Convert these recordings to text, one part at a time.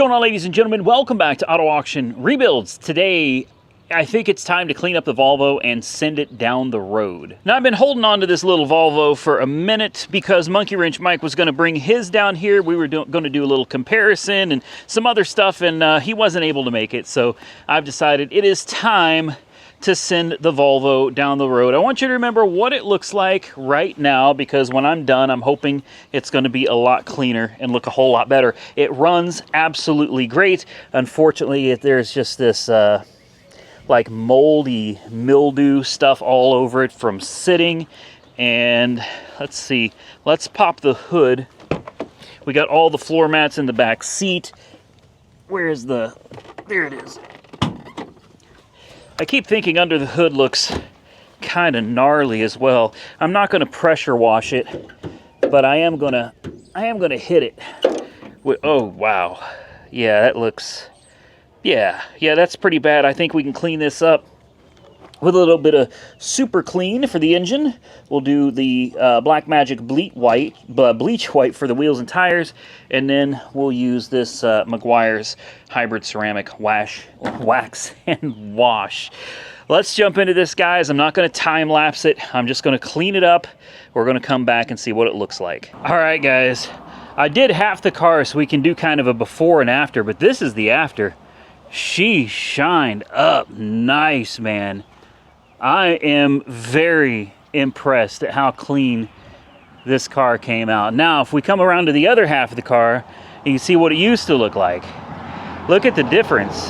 going on, ladies and gentlemen? Welcome back to Auto Auction Rebuilds. Today, I think it's time to clean up the Volvo and send it down the road. Now, I've been holding on to this little Volvo for a minute because Monkey Wrench Mike was going to bring his down here. We were going to do a little comparison and some other stuff, and he wasn't able to make it. So I've decided it is time to send the Volvo down the road. I want you to remember what it looks like right now, because when I'm done, I'm hoping it's going to be a lot cleaner and look a whole lot better. It runs absolutely great. Unfortunately, there's just this like moldy mildew stuff all over it from sitting. And let's see, let's pop the hood. We got all the floor mats in the back seat. Where's the, there it is. I keep thinking under the hood looks kind of gnarly as well. I'm not going to pressure wash it, but I am going to hit it with, oh wow. Yeah, that looks, yeah, that's pretty bad. I think we can clean this up with a little bit of super clean for the engine. We'll do the Black Magic bleach white for the wheels and tires, and then we'll use this Meguiar's hybrid ceramic wax and wash. Let's jump into this, guys. I'm not going to time lapse it. I'm just going to clean it up. We're going to come back and see what it looks like. All right, guys. I did half the car so we can do kind of a before and after, but this is the after. She shined up nice, man. I am very impressed at how clean this car came out. Now, if we come around to the other half of the car, you can see what it used to look like. Look at the difference.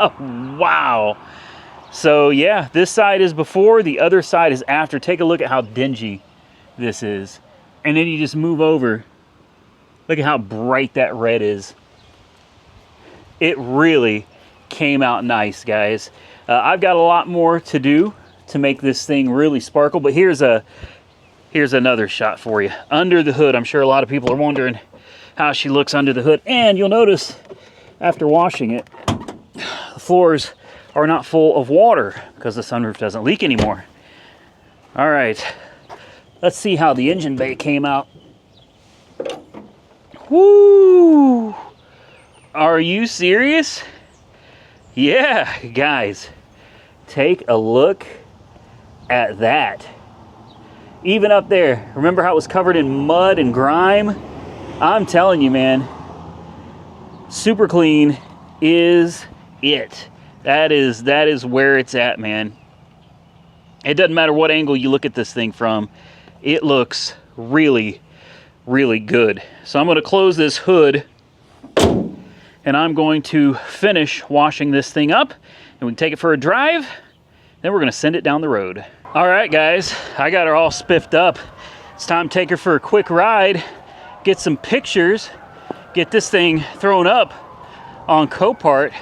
Wow. So yeah, this side is before, the other side is after. Take a look at how dingy this is. And then you just move over. Look at how bright that red is. It really came out nice, guys. I've got a lot more to do to make this thing really sparkle, but here's another shot for you under the hood. I'm sure a lot of people are wondering how she looks under the hood, and you'll notice after washing it, the floors are not full of water because the sunroof doesn't leak anymore. All right, let's see how the engine bay came out. Woo! Are you serious? Yeah, guys, take a look at that. Even up there, remember how it was covered in mud and grime? I'm telling you, man, super clean is it. That is where it's at, man. It doesn't matter what angle you look at this thing from. It looks really, really good. So I'm going to close this hood, and I'm going to finish washing this thing up, and we can take it for a drive. Then we're going to send it down the road. All right, guys, I got her all spiffed up. It's time to take her for a quick ride, get some pictures, get this thing thrown up on Copart,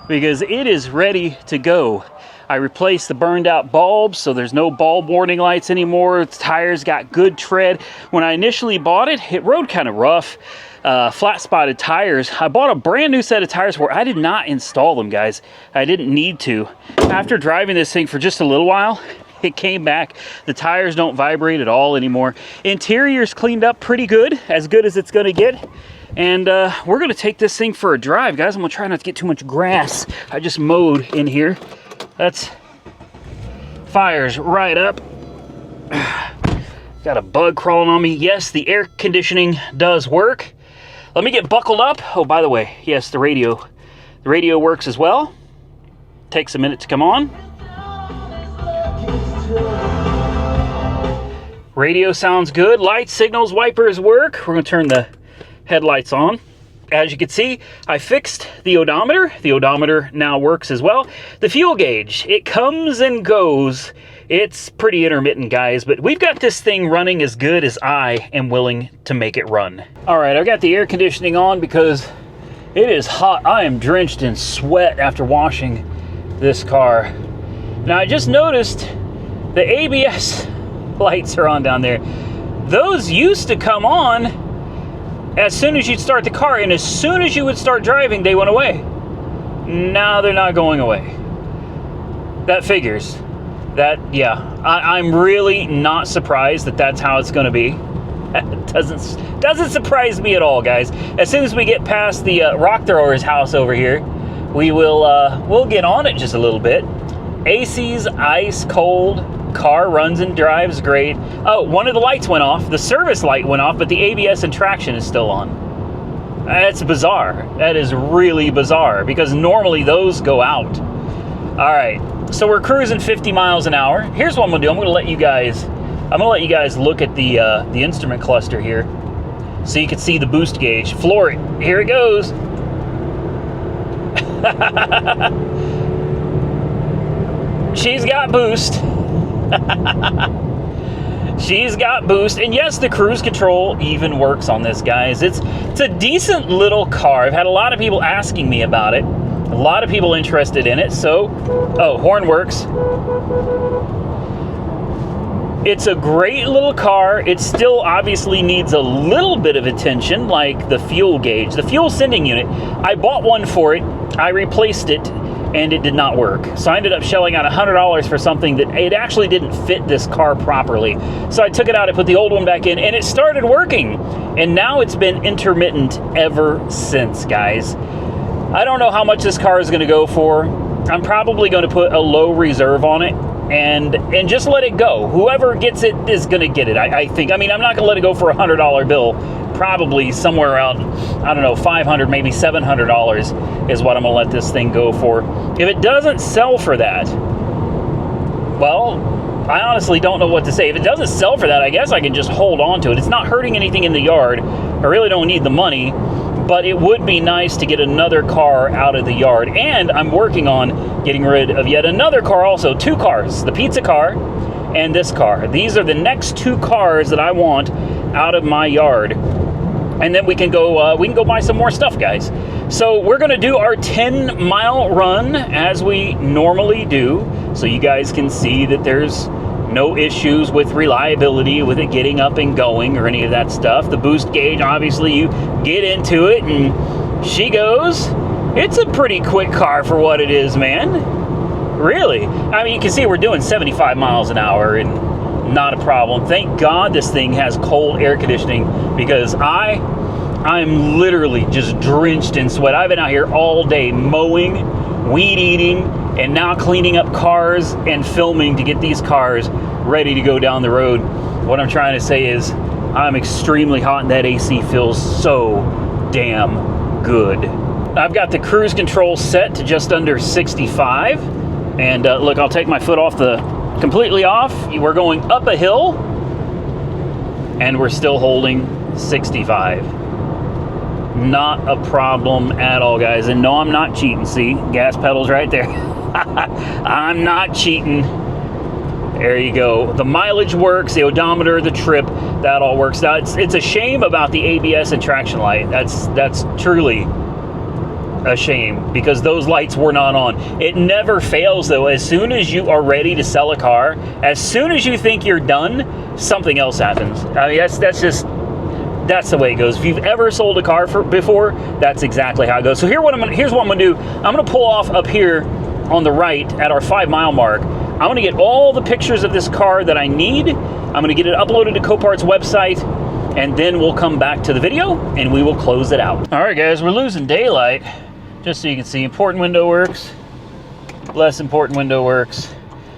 because it is ready to go. I replaced the burned out bulbs, so there's no bulb warning lights anymore. The tires got good tread. When I initially bought it, it rode kind of rough. Flat spotted tires. I bought a brand new set of tires where I did not install them, guys. I didn't need to. After driving this thing for just a little while, it came back. The tires don't vibrate at all anymore. Interior's cleaned up pretty good as it's gonna get. And we're gonna take this thing for a drive, guys. I'm gonna try not to get too much grass. I just mowed in here. That's fires right up. Got a bug crawling on me. Yes, the air conditioning does work. Let me get buckled up. Oh, by the way, yes, the radio works as well. Takes a minute to come on. Radio sounds good. Lights, signals, wipers work. We're gonna turn the headlights on. As you can see, I fixed the odometer. The odometer now works as well. The fuel gauge, it comes and goes. It's pretty intermittent, guys, but we've got this thing running as good as I am willing to make it run. All right, I've got the air conditioning on because it is hot. I am drenched in sweat after washing this car. Now, I just noticed the ABS lights are on down there. Those used to come on as soon as you'd start the car, and as soon as you would start driving, they went away. Now they're not going away. That figures. That, yeah, I'm really not surprised that that's how it's going to be. Doesn't surprise me at all, guys. As soon as we get past the rock thrower's house over here, we'll get on it just a little bit. AC's ice cold. Car runs and drives great. Oh, one of the lights went off. The service light went off, but the ABS and traction is still on. That's bizarre. That is really bizarre because normally those go out. All right, so we're cruising 50 miles an hour. Here's what I'm gonna do. I'm gonna let you guys look at the instrument cluster here, so you can see the boost gauge. Floor it. Here it goes. She's got boost. She's got boost, and yes, the cruise control even works on this, guys. It's a decent little car. I've had a lot of people asking me about it, a lot of people interested in it. So, oh, horn works. It's a great little car. It still obviously needs a little bit of attention, like the fuel gauge, the fuel sending unit. I bought one for it, I replaced it, and it did not work. So I ended up shelling out $100 for something that it actually didn't fit this car properly. So I took it out, I put the old one back in, and it started working. And now it's been intermittent ever since, guys. I don't know how much this car is gonna go for. I'm probably gonna put a low reserve on it and just let it go. Whoever gets it is gonna get it, I think. I mean, I'm not gonna let it go for a $100 bill. Probably somewhere around, I don't know, $500, maybe $700 is what I'm gonna let this thing go for. If it doesn't sell for that, well, I honestly don't know what to say. If it doesn't sell for that, I guess I can just hold on to it. It's not hurting anything in the yard. I really don't need the money, but it would be nice to get another car out of the yard. And I'm working on getting rid of yet another car also, 2 cars, the pizza car and this car. These are the next 2 cars that I want out of my yard. And then we can go buy some more stuff, guys. So we're gonna do our 10-mile run as we normally do, so you guys can see that there's no issues with reliability, with it getting up and going or any of that stuff. The boost gauge, obviously you get into it and she goes. It's a pretty quick car for what it is, man. Really. I mean, you can see we're doing 75 miles an hour and not a problem. Thank God this thing has cold air conditioning, because I'm literally just drenched in sweat. I've been out here all day mowing, weed eating, and now cleaning up cars and filming to get these cars ready to go down the road. What I'm trying to say is I'm extremely hot and that AC feels so damn good. I've got the cruise control set to just under 65. And look, I'll take my foot off completely off. We're going up a hill and we're still holding 65. Not a problem at all, guys. And no, I'm not cheating. See, gas pedals right there. I'm not cheating. There you go. The mileage works, the odometer, the trip, that all works. Now, it's a shame about the ABS and traction light. That's truly a shame, because those lights were not on. It never fails, though. As soon as you are ready to sell a car, as soon as you think you're done, something else happens. I mean, that's the way it goes. If you've ever sold a car before, that's exactly how it goes. So here's what I'm gonna do. I'm gonna pull off up here on the right at our 5-mile mark. I'm gonna get all the pictures of this car that I need. I'm gonna get it uploaded to Copart's website, and then we'll come back to the video and we will close it out. All right, guys, we're losing daylight. Just so you can see, important window works, less important window works.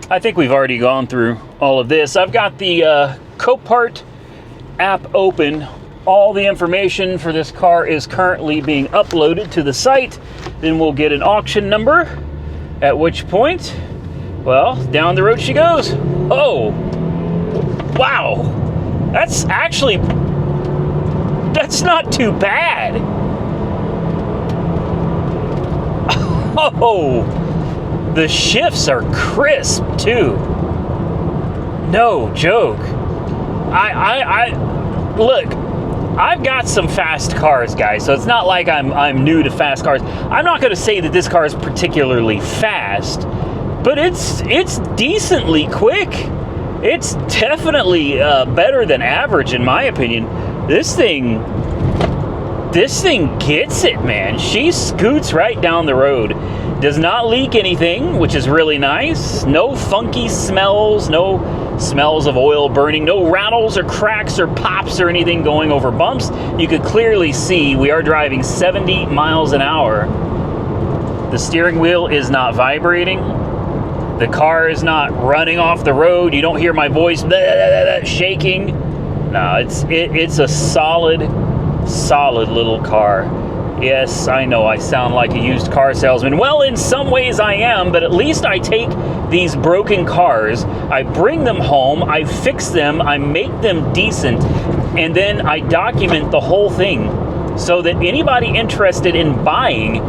I think we've already gone through all of this. I've got the Copart app open. All the information for this car is currently being uploaded to the site. Then we'll get an auction number, at which point, well, down the road she goes. Oh, wow. That's not too bad. Oh, the shifts are crisp too. No joke. I look, I've got some fast cars, guys, so it's not like I'm new to fast cars. I'm not going to say that this car is particularly fast, but it's decently quick. It's definitely better than average in my opinion. This thing, This thing gets it, man. She scoots right down the road. Does not leak anything, which is really nice. No funky smells, no smells of oil burning, no rattles or cracks or pops or anything going over bumps. You could clearly see we are driving 70 miles an hour. The steering wheel is not vibrating. The car is not running off the road. You don't hear my voice shaking. No, it's a solid little car. Yes, I know I sound like a used car salesman. Well, in some ways I am, but at least I take these broken cars, I bring them home, I fix them, I make them decent, and then I document the whole thing so that anybody interested in buying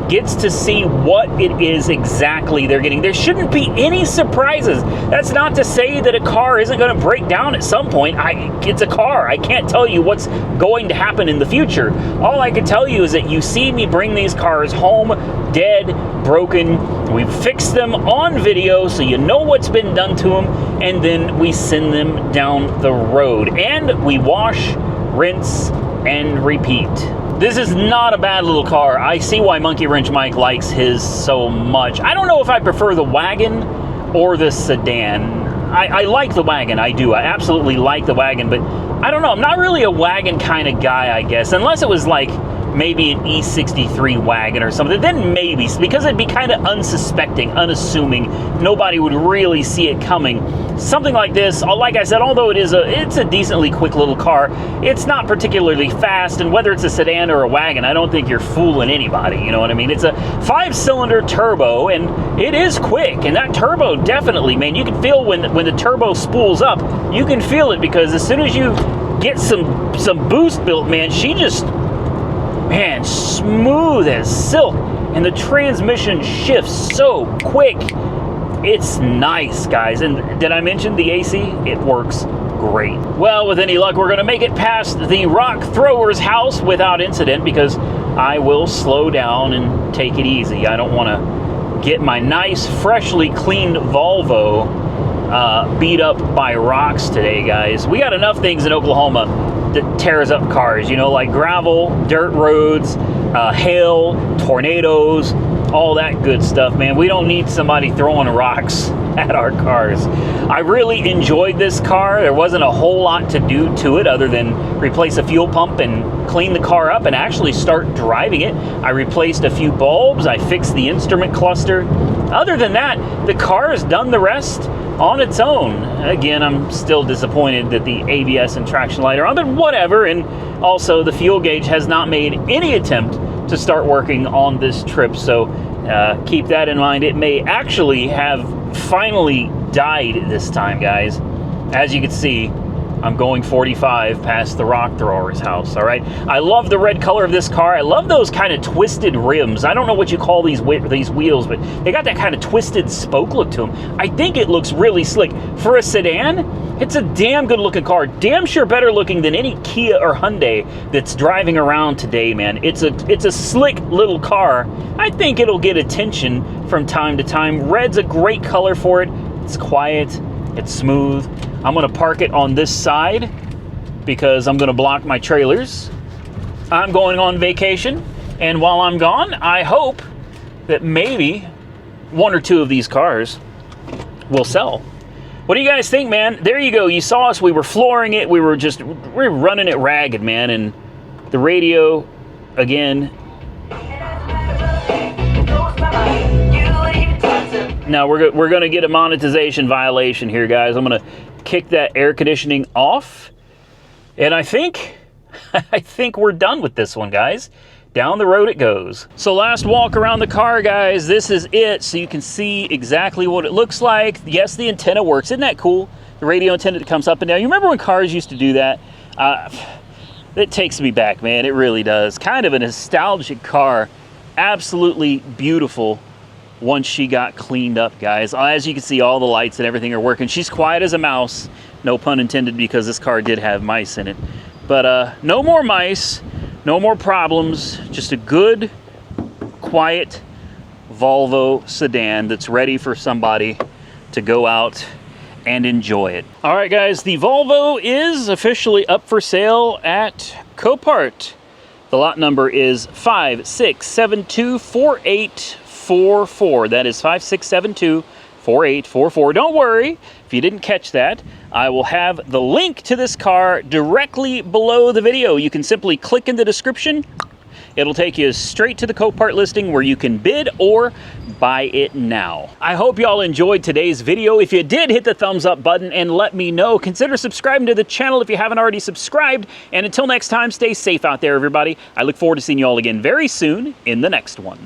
gets to see what it is exactly they're getting. There shouldn't be any surprises. That's not to say that a car isn't going to break down at some point. It's a car. I can't tell you what's going to happen in the future. All I can tell you is that you see me bring these cars home, dead, broken. We fix them on video so you know what's been done to them, and then we send them down the road. And we wash, rinse, and repeat. This is not a bad little car. I see why Monkey Wrench Mike likes his so much. I don't know if I prefer the wagon or the sedan. I like the wagon, I do. I absolutely like the wagon, but I don't know. I'm not really a wagon kind of guy, I guess. Unless it was like maybe an E63 wagon or something. Then maybe, because it'd be kind of unsuspecting, unassuming. Nobody would really see it coming. Something like this, like I said, although it's a decently quick little car, it's not particularly fast, and whether it's a sedan or a wagon, I don't think you're fooling anybody, you know what I mean? It's a 5-cylinder turbo, and it is quick, and that turbo definitely, man, you can feel when the turbo spools up, you can feel it, because as soon as you get some boost built, man, she just, man, smooth as silk, and the transmission shifts so quick. It's nice, guys. And did I mention the AC? It works great. Well, with any luck, we're going to make it past the rock thrower's house without incident, because I will slow down and take it easy. I don't want to get my nice, freshly cleaned Volvo beat up by rocks today, guys. We got enough things in Oklahoma that tears up cars, you know, like gravel, dirt roads, hail, tornadoes, all that good stuff, man. We don't need somebody throwing rocks at our cars. I really enjoyed this car. There wasn't a whole lot to do to it other than replace a fuel pump and clean the car up and actually start driving it. I replaced a few bulbs. I fixed the instrument cluster. Other than that, the car has done the rest on its own. Again, I'm still disappointed that the ABS and traction light are on, but whatever. And also, the fuel gauge has not made any attempt to start working on this trip, so keep that in mind. It may actually have finally died this time, guys. As you can see, I'm going 45 past the rock thrower's house, all right? I love the red color of this car. I love those kind of twisted rims. I don't know what you call these wheels, but they got that kind of twisted spoke look to them. I think it looks really slick. For a sedan, it's a damn good looking car. Damn sure better looking than any Kia or Hyundai that's driving around today, man. It's a slick little car. I think it'll get attention from time to time. Red's a great color for it. It's quiet, it's smooth. I'm gonna park it on this side because I'm gonna block my trailers. I'm going on vacation, and while I'm gone, I hope that maybe one or two of these cars will sell. What do you guys think, man? There you go. You saw us. We were flooring it. We're running it ragged, man. And the radio, again. Now we're gonna get a monetization violation here, guys. I'm gonna kick that air conditioning off, and I think we're done with this one, guys. Down the road it goes. So last walk around the car, guys. This is it, so you can see exactly what it looks like. Yes, the antenna works. Isn't that cool? The radio antenna that comes up and down. You remember when cars used to do that? It takes me back, man. It really does. Kind of a nostalgic car. Absolutely beautiful once she got cleaned up, guys. As you can see, all the lights and everything are working. She's quiet as a mouse. No pun intended, because this car did have mice in it. But no more mice. No more problems, just a good, quiet Volvo sedan that's ready for somebody to go out and enjoy it. All right, guys, the Volvo is officially up for sale at Copart. The lot number is 56724844. That is 56724844. Don't worry if you didn't catch that. I will have the link to this car directly below the video. You can simply click in the description. It'll take you straight to the Copart listing where you can bid or buy it now. I hope y'all enjoyed today's video. If you did, hit the thumbs up button and let me know. Consider subscribing to the channel if you haven't already subscribed. And until next time, stay safe out there, everybody. I look forward to seeing you all again very soon in the next one.